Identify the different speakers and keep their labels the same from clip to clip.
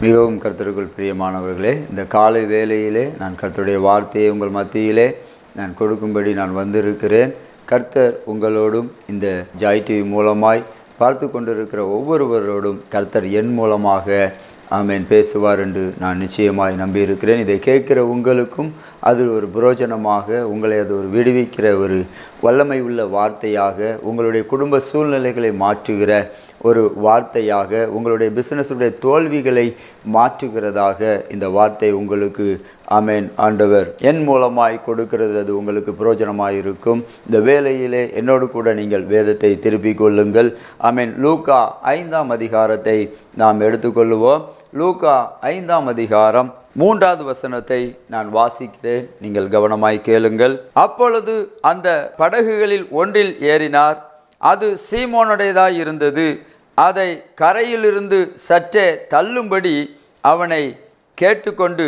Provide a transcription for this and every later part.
Speaker 1: மிகவும் கர்த்தருக்குள் பிரியமானவர்களே, இந்த காலை வேளையிலே நான் கர்த்தருடைய வார்த்தையை உங்கள் மத்தியிலே நான் கொடுக்கும்படி நான் வந்திருக்கிறேன். கர்த்தர் உங்களோடும் இந்த ஜாய் டிவி மூலமாய் பார்த்து கொண்டிருக்கிற ஒவ்வொருவரோடும் கர்த்தர் என் மூலமாக ஆமேன் பேசுவார் என்று நான் நிச்சயமாய் நம்பியிருக்கிறேன். இதை கேட்கிற உங்களுக்கும் அது ஒரு புரோஜனமாக, உங்களை அது ஒரு விடுவிக்கிற ஒரு வல்லமை உள்ள வார்த்தையாக, உங்களுடைய குடும்ப சூழ்நிலைகளை மாற்றுகிற ஒரு வார்த்தையாக, உங்களுடைய பிஸ்னஸுடைய தோல்விகளை மாற்றுகிறதாக இந்த வார்த்தை உங்களுக்கு ஆமேன் ஆண்டவர் என் மூலமாய் கொடுக்கிறது. அது உங்களுக்கு பிரயோஜனமாக இருக்கும். இந்த வேளையிலே என்னோடு கூட நீங்கள் வேதத்தை திருப்பிக் கொள்ளுங்கள். ஆமேன். லூக்கா 5ஆம் அதிகாரத்தை நாம் எடுத்துக்கொள்ளுவோம். லூக்கா 5ஆம் அதிகாரம் 3வது வசனத்தை நான் வாசிக்கிறேன், நீங்கள் கவனமாய் கேளுங்கள். அப்பொழுது அந்த படகுகளில் ஒன்றில் ஏறினார். அது சீமோனுடையதாய் இருந்தது. அதை கரையிலிருந்து சற்றே தள்ளும்படி அவனை கேட்டுக்கொண்டு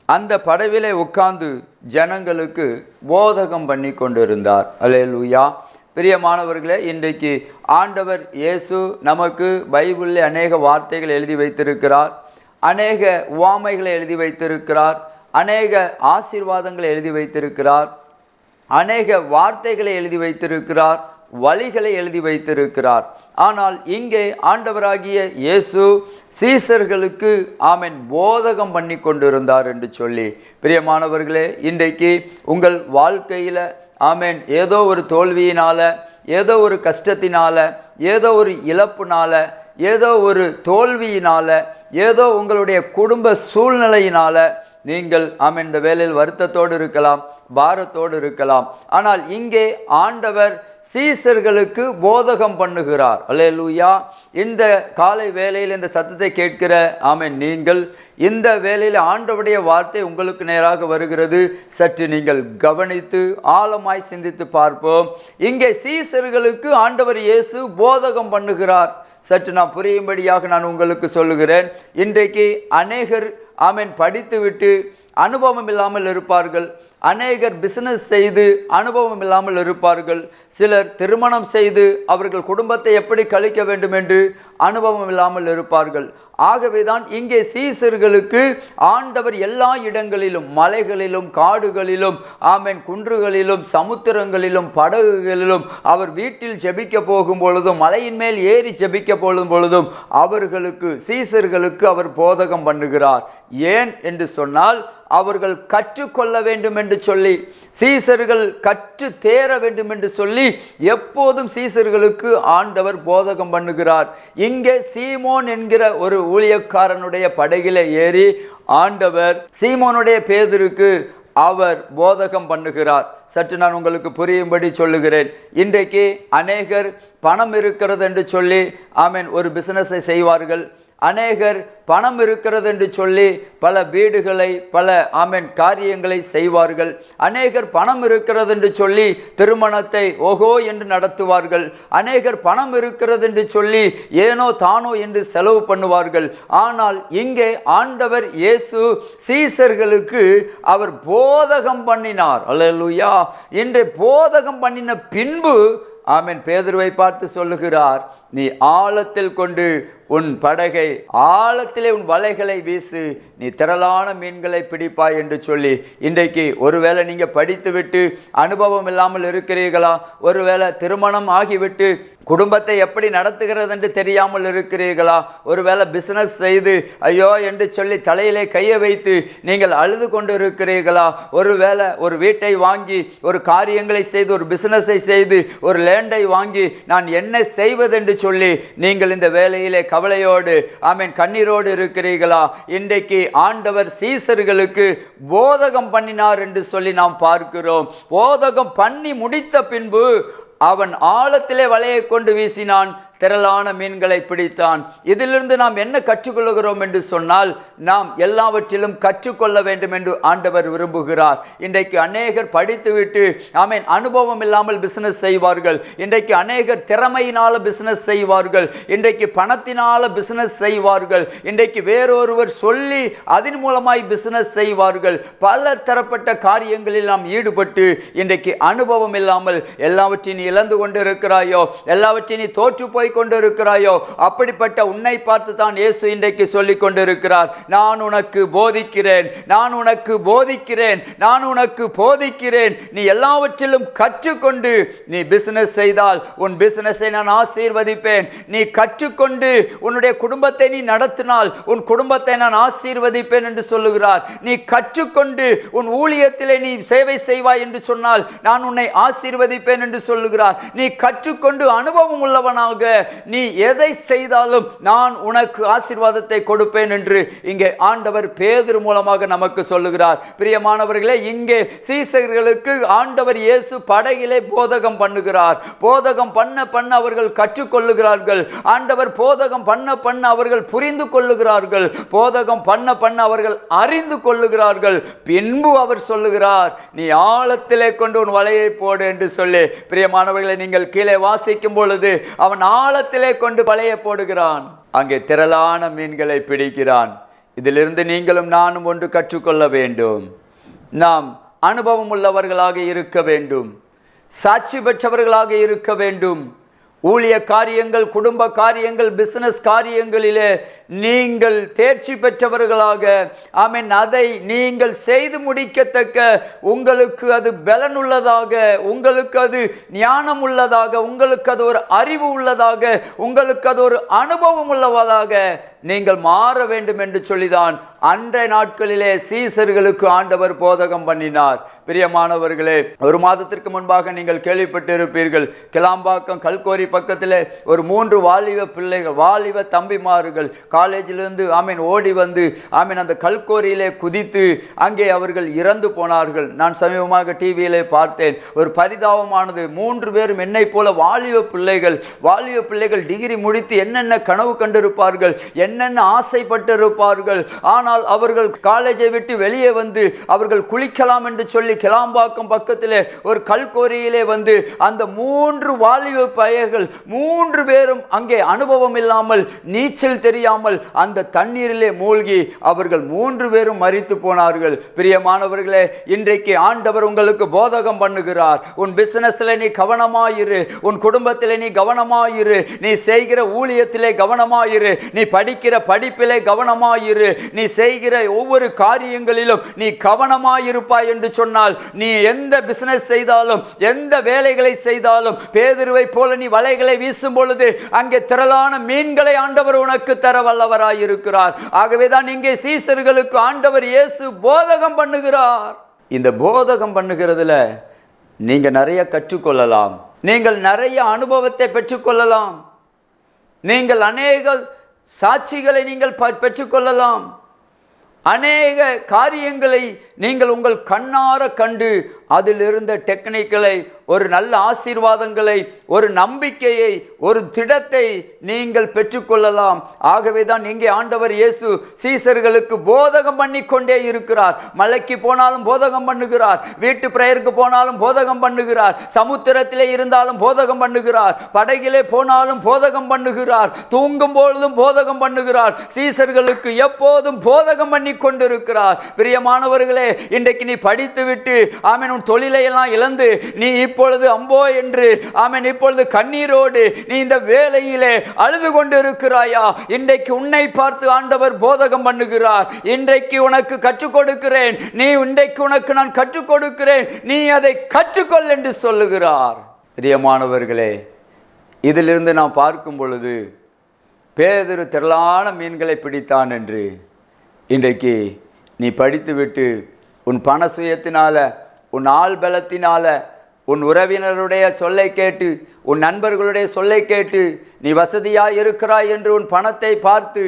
Speaker 1: அந்த படவிலே உட்கார்ந்து ஜனங்களுக்கு போதகம் பண்ணி கொண்டிருந்தார். அல்லேலூயா. பிரியமானவர்களே, இன்றைக்கு ஆண்டவர் இயேசு நமக்கு பைபிளில் அநேக வார்த்தைகள் எழுதி வைத்திருக்கிறார், அநேக உவமைகளை எழுதி வைத்திருக்கிறார், அநேக ஆசீர்வாதங்களை எழுதி வைத்திருக்கிறார், அநேக வார்த்தைகளை எழுதி வைத்திருக்கிறார், வழிகளை எழுதி வைத்திருக்கிறார். ஆனால் இங்கே ஆண்டவராகிய இயேசு சீசர்களுக்கு ஆமேன் போதகம் பண்ணி கொண்டிருந்தார் என்று சொல்லி, பிரியமானவர்களே, இன்றைக்கு உங்கள் வாழ்க்கையில் ஆமேன் ஏதோ ஒரு தோல்வியினால், ஏதோ ஒரு கஷ்டத்தினால், ஏதோ ஒரு இழப்புனால், ஏதோ ஒரு தோல்வியினால், ஏதோ உங்களுடைய குடும்ப சூழ்நிலையினால் நீங்கள் ஆமேன் இந்த வேலையில் வருத்தத்தோடு இருக்கலாம், பாரத்தோடு இருக்கலாம். ஆனால் இங்கே ஆண்டவர் சீசர்களுக்கு போதகம் பண்ணுகிறார். அல்லேலூயா. இந்த காலை வேளையில் இந்த சத்தத்தை கேட்கிற ஆமேன் நீங்கள், இந்த வேளையில் ஆண்டவருடைய வார்த்தை உங்களுக்கு நேராக வருகிறது. சற்று நீங்கள் கவனித்து ஆழமாய் சிந்தித்து பார்ப்போம். இங்கே சீசர்களுக்கு ஆண்டவர் இயேசு போதகம் பண்ணுகிறார். சற்று நான் புரியும்படியாக நான் உங்களுக்கு சொல்லுகிறேன். இன்றைக்கு அநேகர் ஆமேன் படித்துவிட்டு அனுபவம் இல்லாமல் இருப்பார்கள். அநேகர் பிஸ்னஸ் செய்து அனுபவம் இல்லாமல் இருப்பார்கள். சிலர் திருமணம் செய்து அவர்கள் குடும்பத்தை எப்படி கழிக்க வேண்டும் என்று அனுபவம் இல்லாமல் இருப்பார்கள். ஆகவே தான் இங்கே சீசர்களுக்கு ஆண்டவர் எல்லா இடங்களிலும், மலைகளிலும், காடுகளிலும், ஆமேன் குன்றுகளிலும், சமுத்திரங்களிலும், படகுகளிலும், அவர் வீட்டில் ஜெபிக்க போகும் பொழுதும், மலையின் மேல் ஏறி ஜெபிக்க போகும் பொழுதும் அவர்களுக்கு சீசர்களுக்கு அவர் போதகம் பண்ணுகிறார். ஏன் என்று சொன்னால், அவர்கள் கற்றுக்கொள்ள வேண்டும் என்று சொல்லி, சீசர்கள் கற்று தேர வேண்டும் என்று சொல்லி எப்போதும் சீசர்களுக்கு ஆண்டவர் போதகம் பண்ணுகிறார். இங்கே சீமோன் என்கிற ஒரு ஊழியக்காரனுடைய படகிலே ஏறி ஆண்டவர் சீமோனுடைய பேதுருக்கு அவர் போதகம் பண்ணுகிறார். சற்று நான் உங்களுக்கு புரியும்படி சொல்லுகிறேன். இன்றைக்கு அநேகர் பணம் இருக்கிறது என்று சொல்லி ஆமேன் ஒரு பிஸ்னஸை செய்வார்கள். அநேகர் பணம் இருக்கிறது என்று சொல்லி பல வீடுகளை, பல ஆமேன் காரியங்களை செய்வார்கள். அநேகர் பணம் இருக்கிறது என்று சொல்லி திருமணத்தை ஓஹோ என்று நடத்துவார்கள். அநேகர் பணம் இருக்கிறது என்று சொல்லி ஏனோ தானோ என்று செலவு பண்ணுவார்கள். ஆனால் இங்கே ஆண்டவர் இயேசு சீசர்களுக்கு அவர் போதகம் பண்ணினார். அல்லேலூயா. இன்று போதகம் பண்ணின பின்பு ஆமேன் பேதுருவை பார்த்து சொல்லுகிறார், நீ ஆழத்தில் கொண்டு உன் படகை, ஆழத்திலே உன் வலைகளை வீசு, நீ திரளான மீன்களை பிடிப்பாய் என்று சொல்லி. இன்றைக்கு ஒருவேளை நீங்கள் படித்துவிட்டு அனுபவம் இல்லாமல் இருக்கிறீர்களா? ஒருவேளை திருமணம் ஆகிவிட்டு குடும்பத்தை எப்படி நடத்துகிறது என்று தெரியாமல் இருக்கிறீர்களா? ஒருவேளை பிஸ்னஸ் செய்து ஐயோ என்று சொல்லி தலையிலே கையை வைத்து நீங்கள் அழுது கொண்டு இருக்கிறீர்களா? ஒருவேளை ஒரு வீட்டை வாங்கி, ஒரு காரியங்களை செய்து, ஒரு பிஸ்னஸை செய்து, ஒரு லேண்டை வாங்கி நான் என்ன செய்வதென்று சொல்லி நீங்கள் இந்த வேலையிலே கவலையோடு ஆமேன் கண்ணீரோடு இருக்கிறீர்களா? இன்றைக்கு ஆண்டவர் சீசர்களுக்கு போதகம் பண்ணினார் என்று சொல்லி நாம் பார்க்கிறோம். போதகம் பண்ணி முடித்த பின்பு அவன் ஆழத்திலே வலையை கொண்டு வீசினான், திரளான மீன்களை பிடித்தான். இதிலிருந்து நாம் என்ன கற்றுக்கொள்கிறோம் என்று சொன்னால், நாம் எல்லாவற்றிலும் கற்றுக்கொள்ள வேண்டும் என்று ஆண்டவர் விரும்புகிறார். இன்றைக்கு அநேகர் படித்துவிட்டு ஆமேன் அனுபவம் இல்லாமல் பிஸ்னஸ் செய்வார்கள். இன்றைக்கு அநேகர் திறமையினால பிஸ்னஸ் செய்வார்கள். இன்றைக்கு பணத்தினால பிஸ்னஸ் செய்வார்கள். இன்றைக்கு வேறொருவர் சொல்லி அதன் மூலமாய் பிஸ்னஸ் செய்வார்கள். பல தரப்பட்ட காரியங்களில் நாம் ஈடுபட்டு இன்றைக்கு அனுபவம் இல்லாமல் எல்லாவற்றையும் இழந்து கொண்டு இருக்கிறாயோ, எல்லாவற்றையும் தோற்று போய் போய் கொண்டிருக்கிறாயோ அப்படிப்பட்ட உன்னை பார்த்து தான் இயேசு இன்றைக்கு சொல்லிக் கொண்டிருக்கிறார். நான் உனக்கு போதிக்கிறேன், நான் உனக்கு போதிக்கிறேன், நான் உனக்கு போதிக்கிறேன். நீ எல்லாவற்றிலும் கற்றுக்கொண்டு நீ பிசினஸ் செய்தால் உன் பிசினஸை நான் ஆசீர்வதிப்பேன். நீ கற்றுக்கொண்டு உன்னுடைய குடும்பத்தை நீ நடத்தினால் உன் குடும்பத்தை நான் ஆசீர்வதிப்பேன் என்று சொல்லுகிறார். நீ கற்றுக்கொண்டு உன் ஊழியத்திலே நீ சேவை செய்வாய் என்று சொன்னால் நான் உன்னை ஆசீர்வதிப்பேன் என்று சொல்லுகிறார். நீ கற்றுக்கொண்டு அனுபவம் உள்ளவனாக நீ எதை செய்தாலும் நான் உனக்கு ஆசீர்வாதத்தை கொடுப்பேன் என்று இங்கே ஆண்டவர் பேதுரு மூலமாக நமக்கு சொல்லுகிறார். பிரியமானவர்களே, இங்கே சீசர்களுக்கு ஆண்டவர் இயேசு படகிலே போதகம் பண்ணுகிறார். போதகம் பண்ண பண்ண அவர்கள் கற்றுக்கொள்ளுகிறார்கள். ஆண்டவர் போதகம் பண்ண பண்ண அவர்கள் புரிந்து கொள்ளுகிறார்கள். போதகம் பண்ண பண்ண அவர்கள் அறிந்து கொள்ளுகிறார்கள். பின்பு அவர் சொல்லுகிறார், நீ ஆழத்திலே கொண்டு உன் வலையை போடு என்று சொல்லி. பிரியமானவர்களை, நீங்கள் கீழே வாசிக்கும் பொழுது அவன் ஆழத்திலே கொண்டு வலையை போடுகிறான். அங்கே திரளான மீன்களை பிடிக்கிறான். இதிலிருந்து நீங்களும் நானும் ஒன்று கற்றுக்கொள்ள வேண்டும். நாம் அனுபவம் உள்ளவர்களாக இருக்க வேண்டும், சாட்சி பெற்றவர்களாக இருக்க வேண்டும். ஊழிய காரியங்கள், குடும்ப காரியங்கள், பிசினஸ் காரியங்களிலே நீங்கள் தேர்ச்சி பெற்றவர்களாக, ஆமென், அதை நீங்கள் செய்து முடிக்கத்தக்க உங்களுக்கு அது பலனுள்ளதாக, உங்களுக்கு அது ஞானம் உள்ளதாக, உங்களுக்கு அது ஒரு அறிவு உள்ளதாக, உங்களுக்கு அது ஒரு அனுபவம் உள்ளதாக நீங்கள் மாற வேண்டும் என்று சொல்லிதான் அன்றைய நாட்களிலே சீசர்களுக்கு ஆண்டவர் போதகம் பண்ணினார். பிரியமானவர்களே, ஒரு மாதத்திற்கு முன்பாக நீங்கள் கேள்விப்பட்டு இருப்பீர்கள், கிளாம்பாக்கம் கல்கோரி பக்கத்தில் ஒரு 3 வாலிப பிள்ளைகள், வாலிப தம்பிமார்கள் காலேஜிலிருந்து ஓடி வந்து அந்த கல்கோரியிலே குதித்து அங்கே அவர்கள் இறந்து போனார்கள். நான் சமீபமாக டிவியிலே பார்த்தேன். ஒரு பரிதாபமானது. 3 பேரும் என்னை போல வாலிப பிள்ளைகள் டிகிரி முடித்து என்னென்ன கனவு கண்டிருப்பார்கள், என்னென்ன ஆசைப்பட்டிருப்பார்கள். ஆனால் அவர்கள் காலேஜை விட்டு வெளியே வந்து அவர்கள் குளிக்கலாம் என்று சொல்லி கிளாம்பாக்கம் பக்கத்திலே ஒரு கல்கோரியிலே வந்து அந்த 3 வாலிப பையர்கள் 3 பேரும் அங்கே அனுபவம் இல்லாமல், நீச்சல் தெரியாமல் அந்த தண்ணீரிலே மூழ்கி அவர்கள் 3 பேரும் மரித்து போனார்கள். பிரியமானவர்களே, இன்றைக்கு ஆண்டவர் உங்களுக்கு போதகம் பண்ணுகிறார். உன் பிசினஸ்ல நீ கவனமாயிரு, உன் குடும்பத்திலே நீ கவனமாயிரு, நீ செய்கிற ஊழியத்திலே கவனமாயிரு, நீ படிக்கிற படிப்பிலே கவனமாயிரு, நீ செய்கிற ஒவ்வொரு காரியங்களிலும் நீ கவனமாயிருப்பாய் என்று சொன்னால் நீ எந்த பிசினஸ் செய்தாலும், எந்த வேலைகளை செய்தாலும், பேதுருவை போல நீ வலைகளை வீசும் பொழுது அங்கே திரளான மீன்களை ஆண்டவர் உனக்கு தர வல்லவராயிருக்கிறார். ஆகவேதான் இங்கே சீசர்களுக்கு ஆண்டவர் இயேசு போதகம் பண்ணுகிறார். இந்த போதகம் பண்ணுகிறதுல நீங்க நிறைய கற்றுக்கொள்ளலாம், நீங்கள் நிறைய அனுபவத்தை பெற்றுக்கொள்ளலாம், நீங்கள் அநேக சாட்சிகளை நீங்கள் பெற்றுக்கொள்ளலாம், அநேக காரியங்களை நீங்கள் உங்கள் கண்ணார கண்டு அதில் இருந்த டெக்னிக்களை, ஒரு நல்ல ஆசீர்வாதங்களை, ஒரு நம்பிக்கையை, ஒரு திடத்தை நீங்கள் பெற்றுக்கொள்ளலாம். ஆகவே தான் இங்கே ஆண்டவர் இயேசு சீசர்களுக்கு போதகம் பண்ணி கொண்டே இருக்கிறார். மலைக்கு போனாலும் போதகம் பண்ணுகிறார், வீட்டு பிரேயருக்கு போனாலும் போதகம் பண்ணுகிறார், சமுத்திரத்திலே இருந்தாலும் போதகம் பண்ணுகிறார், படகிலே போனாலும் போதகம் பண்ணுகிறார், தூங்கும் பொழுதும் போதகம் பண்ணுகிறார். சீசர்களுக்கு எப்போதும் போதகம் பண்ணி கொண்டிருக்கிறார். பிரியமானவர்களே, இன்றைக்கு நீ படித்து விட்டு உன் தொழிலை எல்லாம் இழந்து நீ இப்பொழுது அம்போ என்று இப்பொழுது கண்ணீரோடு நீ இந்த வேலையிலே அழுது கொண்டு இருக்கிறாயா? இன்றைக்கு உன்னை பார்த்து ஆண்டவர் போதகம் பண்ணுகிறார். இன்றைக்கு உனக்கு கற்றுக் கொடுக்கிறேன், நீ இன்றைக்கு உனக்கு நான் கற்றுக் கொடுக்கிறேன், நீ அதை கற்றுக்கொள் என்று சொல்லுகிறார். பிரியமானவர்களே, இதிலிருந்து நாம் பார்க்கும் பொழுது பேதுரு திரளான மீன்களை பிடித்தான் என்று இன்றைக்கு நீ படித்துவிட்டு உன் பண சுயத்தினால, உன் ஆள் பலத்தினால, உன் உறவினருடைய சொல்லை கேட்டு, உன் நண்பர்களுடைய சொல்லை கேட்டு நீ வசதியாய் இருக்கிறாய் என்று உன் பணத்தை பார்த்து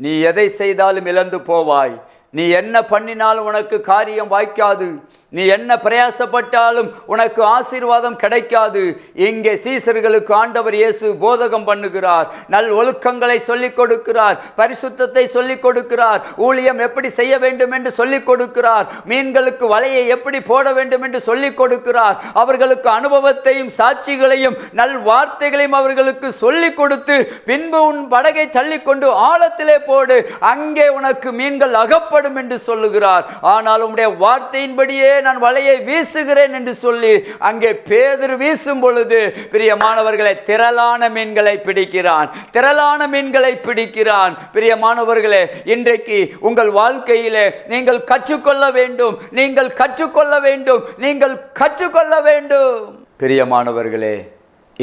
Speaker 1: நீ எதை செய்தாலும் இழந்து போவாய். நீ என்ன பண்ணினாலும் உனக்கு காரியம் வாய்க்காது. நீ என்ன பிரயாசப்பட்டாலும் உனக்கு ஆசீர்வாதம் கிடைக்காது. இங்கே சீசர்களுக்கு ஆண்டவர் இயேசு போதகம் பண்ணுகிறார். நல் ஒழுக்கங்களை சொல்லிக் கொடுக்கிறார், பரிசுத்தத்தை சொல்லிக் கொடுக்கிறார், ஊழியம் எப்படி செய்ய வேண்டும் என்று சொல்லிக் கொடுக்கிறார், மீன்களுக்கு வலையை எப்படி போட வேண்டும் என்று சொல்லிக் கொடுக்கிறார். அவர்களுக்கு அனுபவத்தையும் சாட்சிகளையும் நல் வார்த்தைகளையும் அவர்களுக்கு சொல்லிக் கொடுத்து பின்பு உன் படகை தள்ளிக்கொண்டு ஆழத்திலே போடு, அங்கே உனக்கு மீன்கள் அகப்படும் என்று சொல்லுகிறார். ஆனால் உம்முடைய வார்த்தையின்படியே நான் வலையை வீசுகிறேன் என்று சொல்லி அங்கே பேதுரு வீசும் பொழுது பிரியமானவர்களே திரளான மீன்களை பிடிக்கிறான். திரளான மீன்களை பிடிக்கிறான். பிரியமானவர்களே, இன்றைக்கு உங்கள் வாழ்க்கையிலே நீங்கள் கற்றுக்கொள்ள வேண்டும், நீங்கள் கற்றுக்கொள்ள வேண்டும், நீங்கள் கற்றுக்கொள்ள வேண்டும். பிரியமானவர்களே,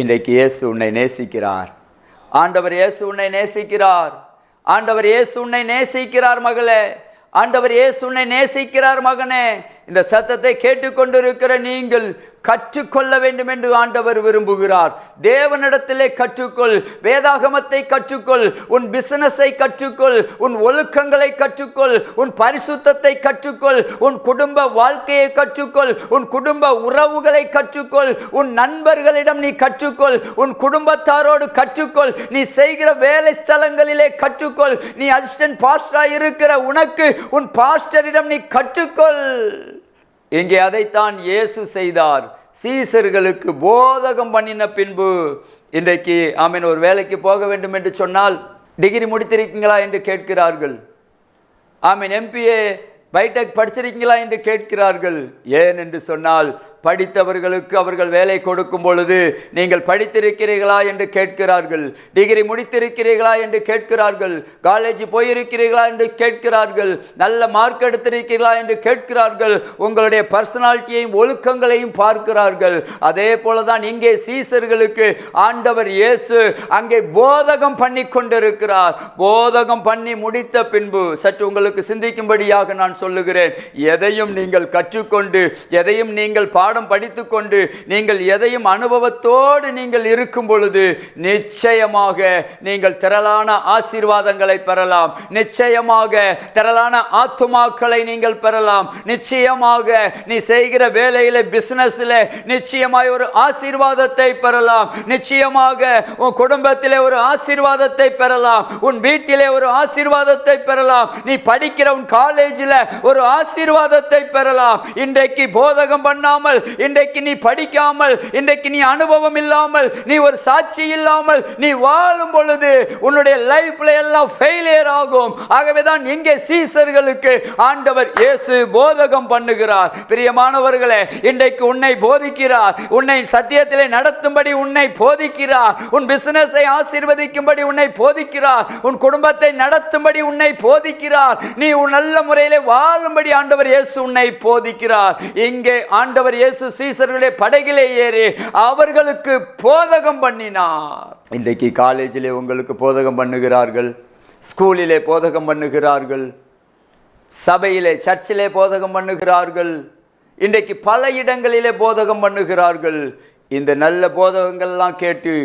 Speaker 1: இன்றைக்கு இயேசு உன்னை நேசிக்கிறார். ஆண்டவர் இயேசு உன்னை நேசிக்கிறார். ஆண்டவர் இயேசு உன்னை நேசிக்கிறார் மகளே. ஆண்டவர் இயேசு உன்னை நேசிக்கிறார் மகனே. இந்த சத்தத்தை கேட்டுக்கொண்டிருக்கிற நீங்கள் கற்றுக்கொள்ள வேண்டும் என்று ஆண்டவர் விரும்புகிறார். தேவனிடத்திலே கற்றுக்கொள், வேதாகமத்தை கற்றுக்கொள், உன் பிசினஸை கற்றுக்கொள், உன் ஒழுக்கங்களை கற்றுக்கொள், உன் பரிசுத்தத்தை கற்றுக்கொள், உன் குடும்ப வாழ்க்கையை கற்றுக்கொள், உன் குடும்ப உறவுகளை கற்றுக்கொள், உன் நண்பர்களிடம் நீ கற்றுக்கொள், உன் குடும்பத்தாரோடு கற்றுக்கொள், நீ செய்கிற வேலை ஸ்தலங்களிலே கற்றுக்கொள், நீ அசிஸ்டன்ட் பாஸ்டராக இருக்கிற உனக்கு உன் பாஸ்டரிடம் நீ கற்றுக்கொள். இங்கே அதைத்தான் இயேசு செய்தார். சீசர்களுக்கு போதகம் பண்ணின பின்பு இன்றைக்கு ஆமென் ஒரு வேலைக்கு போக வேண்டும் என்று சொன்னால் டிகிரி முடித்திருக்கீங்களா என்று கேட்கிறார்கள். ஆமென் எம்பிஏ பைடெக் படிச்சிருக்கீங்களா என்று கேட்கிறார்கள். ஏன் என்று சொன்னால் படித்தவர்களுக்கு அவர்கள் வேலை கொடுக்கும் பொழுது நீங்கள் படித்திருக்கிறீர்களா என்று கேட்கிறார்கள். டிகிரி முடித்திருக்கிறீர்களா என்று கேட்கிறார்கள். காலேஜ் போயிருக்கிறீர்களா என்று கேட்கிறார்கள். நல்ல மார்க் எடுத்திருக்கிறீர்களா என்று கேட்கிறார்கள். உங்களுடைய பர்சனாலிட்டியையும் ஒழுக்கங்களையும் பார்க்கிறார்கள். அதே போலதான் இங்கே சீசர்களுக்கு ஆண்டவர் இயேசு அங்கே போதகம் பண்ணி கொண்டிருக்கிறார். போதகம் பண்ணி முடித்த பின்பு சற்று உங்களுக்கு சிந்திக்கும்படியாக நான் சொல்லுகிறேன். எதையும் நீங்கள் கற்றுக்கொண்டு, எதையும் நீங்கள் பாடம் படித்துக்கொண்டு, நீங்கள் எதையும் அனுபவத்தோடு நீங்கள் இருக்கும் பொழுது நிச்சயமாக நீங்கள் திரளான ஆசீர்வாதங்களை பெறலாம். நிச்சயமாக திரளான ஆத்துமாக்களை நீங்கள் பெறலாம். நிச்சயமாக நீ செய்கிற வேலையில பிசினஸ்ல நிச்சயமாய் ஒரு ஆசீர்வாதத்தை பெறலாம். நிச்சயமாக உன் குடும்பத்திலே ஒரு ஆசீர்வாதத்தை பெறலாம். உன் வீட்டிலே ஒரு ஆசீர்வாதத்தை பெறலாம். நீ படிக்கிற உன் காலேஜில் ஒரு ஆசீர்வாதத்தை பெறலாம். இன்றைக்கு போதகம் பண்ணாமல், இன்றைக்கு நீ படிக்காமல், இன்றைக்கு நீ அனுபவம் இல்லாமல், நீ ஒரு சாட்சி இல்லாமல் நீ வாழும் பொழுது உன்னுடைய லைஃப்ல எல்லாம் ஃபெயிலியர் ஆகும். ஆகவேதான் இங்கே சீசர்களுக்கு ஆண்டவர் இயேசு போதகம் பண்ணுகிறார். பிரியமானவர்களே, இன்றைக்கு உன்னை போதிக்கிறார். உன்னை சத்தியத்திலே நடத்தும்படி உன்னை போதிக்கிறார். உன் பிசினஸை ஆசீர்வதிக்கும்படி உன்னை போதிக்கிறார். உன் குடும்பத்தை நடத்தும்படி உன்னை போதிக்கிறார். நீ உன் நல்ல முறையிலே வாழும்படி ஆண்டவர் இயேசு உன்னை போதிக்கிறார். இங்கே ஆண்டவர் இயேசு சீசர்களே படகிலே ஏறி அவர்களுக்கு போதகம் பண்ணினார். இன்றைக்கு காலேஜிலே உங்களுக்கு போதகம் பண்ணுகிறார்கள், ஸ்கூலிலே போதகம் பண்ணுகிறார்கள், சபையிலே சர்ச்சிலே போதகம் பண்ணுகிறார்கள், இன்றைக்கு பல இடங்களிலே போதகம் பண்ணுகிறார்கள். இந்த நல்ல போதகங்கள்லாம் கேட்டு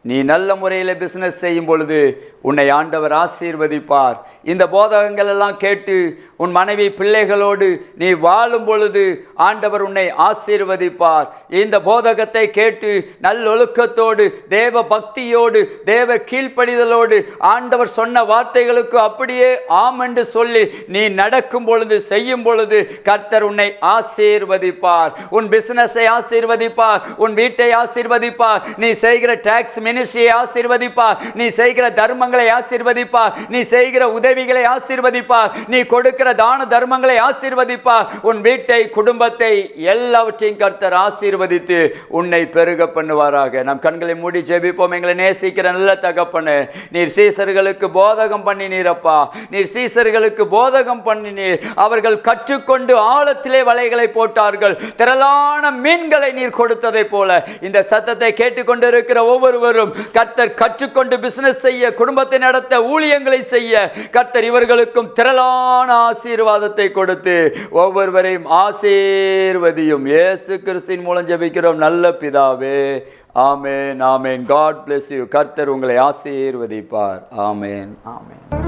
Speaker 1: நீ நல்ல முறையில் பிஸ்னஸ் செய்யும் பொழுது உன்னை ஆண்டவர் ஆசீர்வதிப்பார். இந்த போதகங்கள் எல்லாம் கேட்டு உன் மனைவி பிள்ளைகளோடு நீ வாழும் பொழுது ஆண்டவர் உன்னை ஆசீர்வதிப்பார். இந்த போதகத்தை கேட்டு நல்லொழுக்கத்தோடு, தேவ பக்தியோடு, தேவ கீழ்ப்படிதலோடு ஆண்டவர் சொன்ன வார்த்தைகளுக்கு அப்படியே ஆம் என்று சொல்லி நீ நடக்கும் பொழுது, செய்யும் பொழுது கர்த்தர் உன்னை ஆசீர்வதிப்பார். உன் பிசினஸை ஆசீர்வதிப்பார், உன் வீட்டை ஆசீர்வதிப்பார், நீ செய்கிற டாக்ஸ் மினிஸ்ட்ரியை ஆசீர்வதிப்பார், நீ செய்கிற தர்மங்களை ஆசீர்வதிப்பார், நீ செய்கிற உதவிகளை ஆசீர்வதிப்பார், நீ கொடுக்கிற தான தர்மங்களை ஆசீர்வதிப்பார். உன் வீட்டை, குடும்பத்தை எல்லாவற்றையும் கர்த்தர் ஆசீர்வதித்து உன்னை பெருக பண்ணுவாராக. நம் கண்களை மூடி ஜெபிப்போம். எங்களை நேசிக்கிற நல்ல தகப்பனே, நீர் சீசர்களுக்கு போதகம் பண்ணினீரப்பா. நீர் சீசர்களுக்கு போதகம் பண்ணினீர். அவர்கள் கற்றுக்கொண்டு ஆழத்திலே வலைகளை போட்டார்கள். திரளான மீன்களை நீர் கொடுத்ததை போல இந்த சத்தத்தை கேட்டுக்கொண்டிருக்கிற ஒவ்வொருவரும் கர்த்தர் கற்றுக்கொண்டு பிசினஸ் செய்ய, குடும்பத்தை நடத்த, ஊழியங்களை செய்ய கர்த்தர் இவர்களுக்கும் திரளான ஆசீர்வாதத்தை கொடுத்து ஒவ்வொருவரையும் ஆசீர்வதியும். இயேசு கிறிஸ்துவின் மூலம் ஜெபிக்கிறோம் நல்ல பிதாவே. ஆமென், ஆமென். God bless you. கர்த்தர் உங்களை ஆசீர்வதிப்பார். ஆமென், ஆமென்.